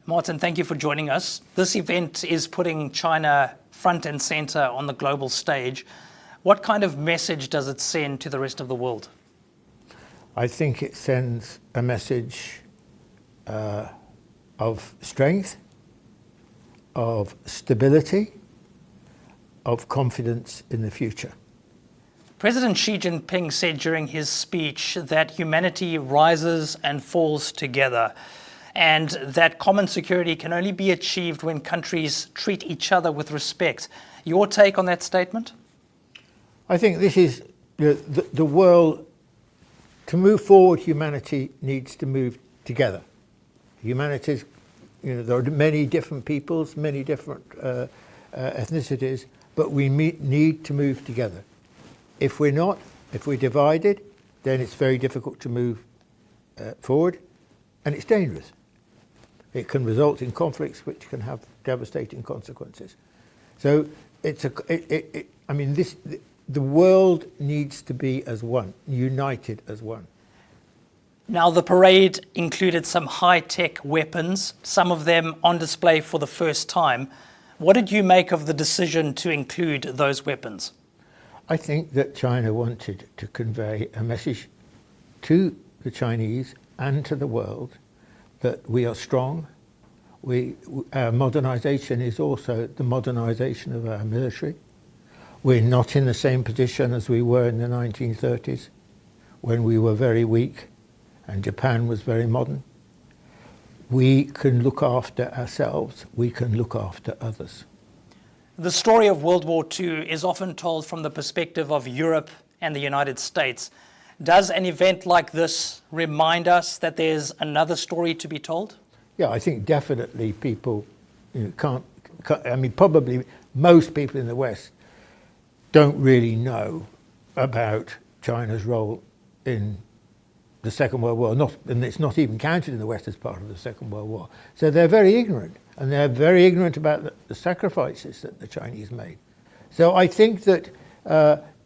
Martin, thank you for joining us. This event is putting China front and center on the global stage. What kind of message does it send to the rest of the world? I think it sends a message of strength, of stability, of confidence in the future. President Xi Jinping said during his speech that humanity rises and falls together, and that common security can only be achieved when countries treat each other with respect. Your take on that statement? I think this is the world. To move forward, humanity needs to move together. Humanity's, there are many different peoples, many different ethnicities, but we need to move together. If we're divided, then it's very difficult to move forward, and it's dangerous. It can result in conflicts which can have devastating consequences. So the world needs to be as one, united as one. Now, the parade included some high-tech weapons, some of them on display for the first time. What did you make of the decision to include those weapons? I think that China wanted to convey a message to the Chinese and to the world that we are strong. Our modernization is also the modernization of our military. We're not in the same position as we were in the 1930s, when we were very weak and Japan was very modern. We can look after ourselves, we can look after others. The story of World War II is often told from the perspective of Europe and the United States. Does an event like this remind us that there's another story to be told? Yeah, I think definitely people probably most people in the West don't really know about China's role in the Second World War, and it's not even counted in the West as part of the Second World War. So they're very ignorant, and they're very ignorant about the sacrifices that the Chinese made. So I think that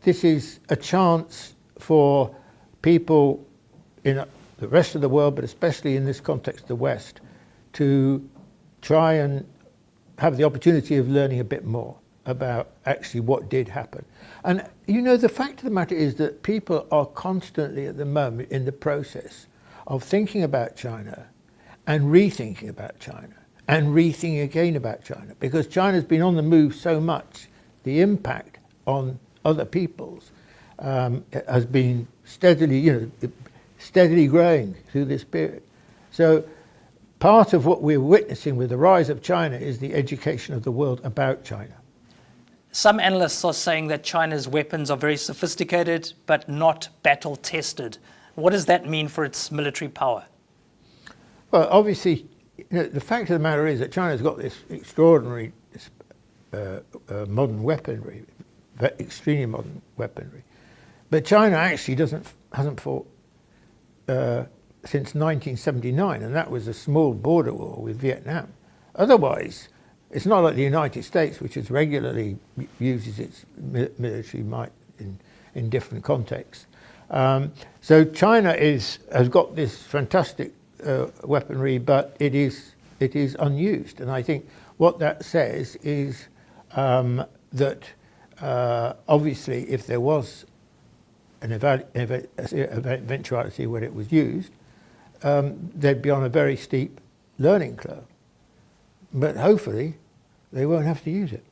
this is a chance for people in the rest of the world, but especially in this context, the West, to try and have the opportunity of learning a bit more about actually what did happen. And the fact of the matter is that people are constantly at the moment in the process of thinking about China and rethinking about China and rethinking again about China, because China's been on the move so much. The impact on other peoples has been steadily growing through this period. So part of what we're witnessing with the rise of China is the education of the world about China. Some analysts are saying that China's weapons are very sophisticated, but not battle-tested. What does that mean for its military power? Well, obviously, the fact of the matter is that China's got this extraordinary modern weaponry, extremely modern weaponry. But China actually hasn't fought since 1979, and that was a small border war with Vietnam. Otherwise, it's not like the United States, which is regularly uses its military might in different contexts. So China has got this fantastic weaponry, but it is unused. And I think what that says is that obviously, if there was an eventuality when it was used, they'd be on a very steep learning curve. But hopefully, they won't have to use it.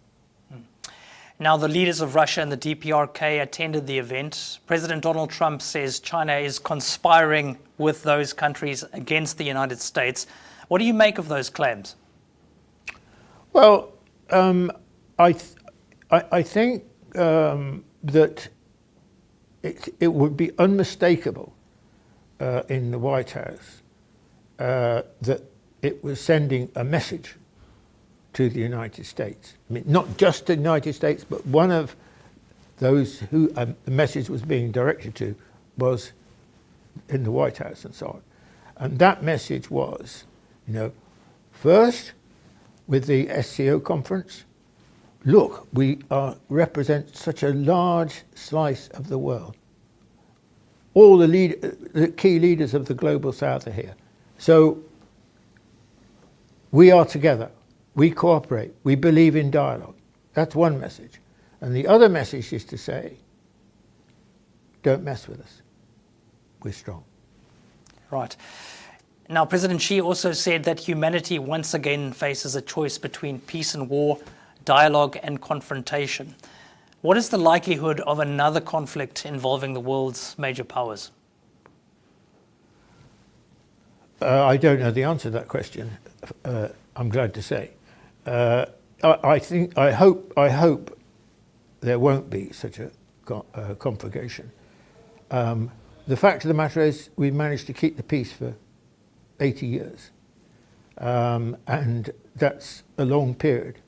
Now, the leaders of Russia and the DPRK attended the event. President Donald Trump says China is conspiring with those countries against the United States. What do you make of those claims? Well, I think that it would be unmistakable in the White House that it was sending a message to the United States. I mean, not just the United States, but one of those who the message was being directed to was in the White House and so on. And that message was, first, with the SCO conference, look, we represent such a large slice of the world. All the key leaders of the global south are here. So we are together, we cooperate, we believe in dialogue. That's one message. And the other message is to say, don't mess with us. We're strong. Right. Now, President Xi also said that humanity once again faces a choice between peace and war, dialogue and confrontation. What is the likelihood of another conflict involving the world's major powers? I don't know the answer to that question. I'm glad to say. I hope there won't be such a conflagration. The fact of the matter is, we've managed to keep the peace for 80 years, and that's a long period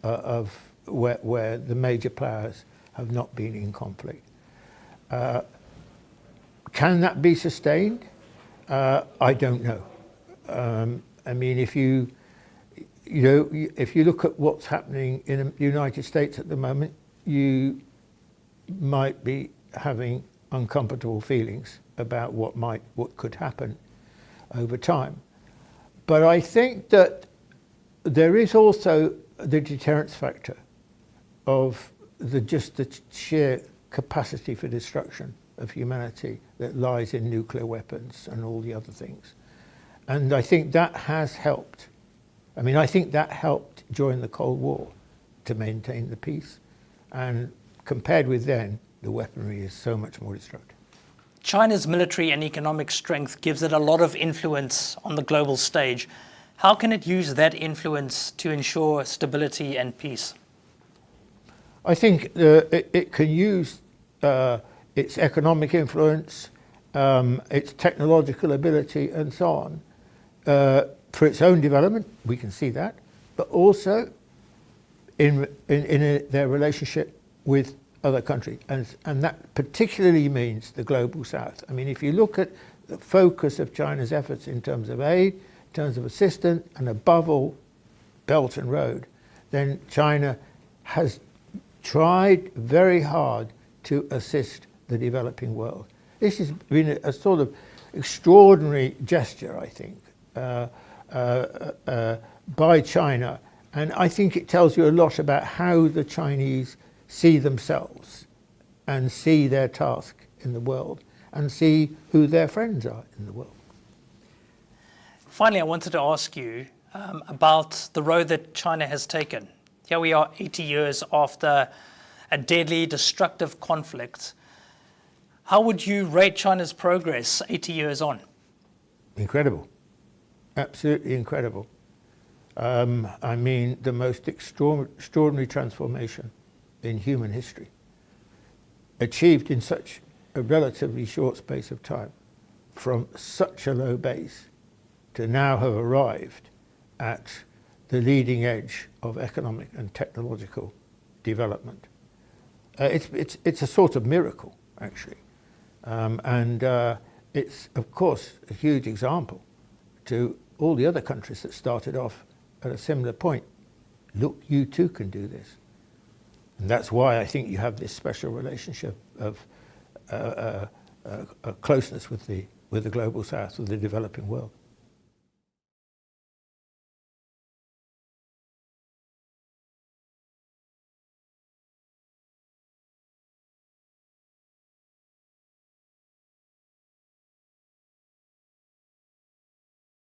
of where the major powers have not been in conflict. Can that be sustained? I don't know. I mean, if you look at what's happening in the United States at the moment, you might be having uncomfortable feelings about what could happen over time. But I think that there is also the deterrence factor of just the sheer capacity for destruction of humanity that lies in nuclear weapons and all the other things. And I think that has helped. I mean, I think that helped during the Cold War to maintain the peace. And compared with then, the weaponry is so much more destructive. China's military and economic strength gives it a lot of influence on the global stage. How can it use that influence to ensure stability and peace? I think it can use its economic influence, its technological ability and so on, for its own development, we can see that, but also in their relationship with other countries. And that particularly means the global south. I mean, if you look at the focus of China's efforts in terms of aid, in terms of assistance, and above all, Belt and Road, then China has tried very hard to assist the developing world. This has been a sort of extraordinary gesture, I think, by China. And I think it tells you a lot about how the Chinese see themselves and see their task in the world and see who their friends are in the world. Finally, I wanted to ask you about the road that China has taken. Here we are 80 years after a deadly, destructive conflict. How would you rate China's progress 80 years on? Incredible. Absolutely incredible. I mean, the most extraordinary transformation in human history, achieved in such a relatively short space of time, from such a low base to now have arrived at the leading edge of economic and technological development. It's a sort of miracle, actually. And it's, of course, a huge example to all the other countries that started off at a similar point. Look, you too can do this. And that's why I think you have this special relationship of closeness with the global south, with the developing world.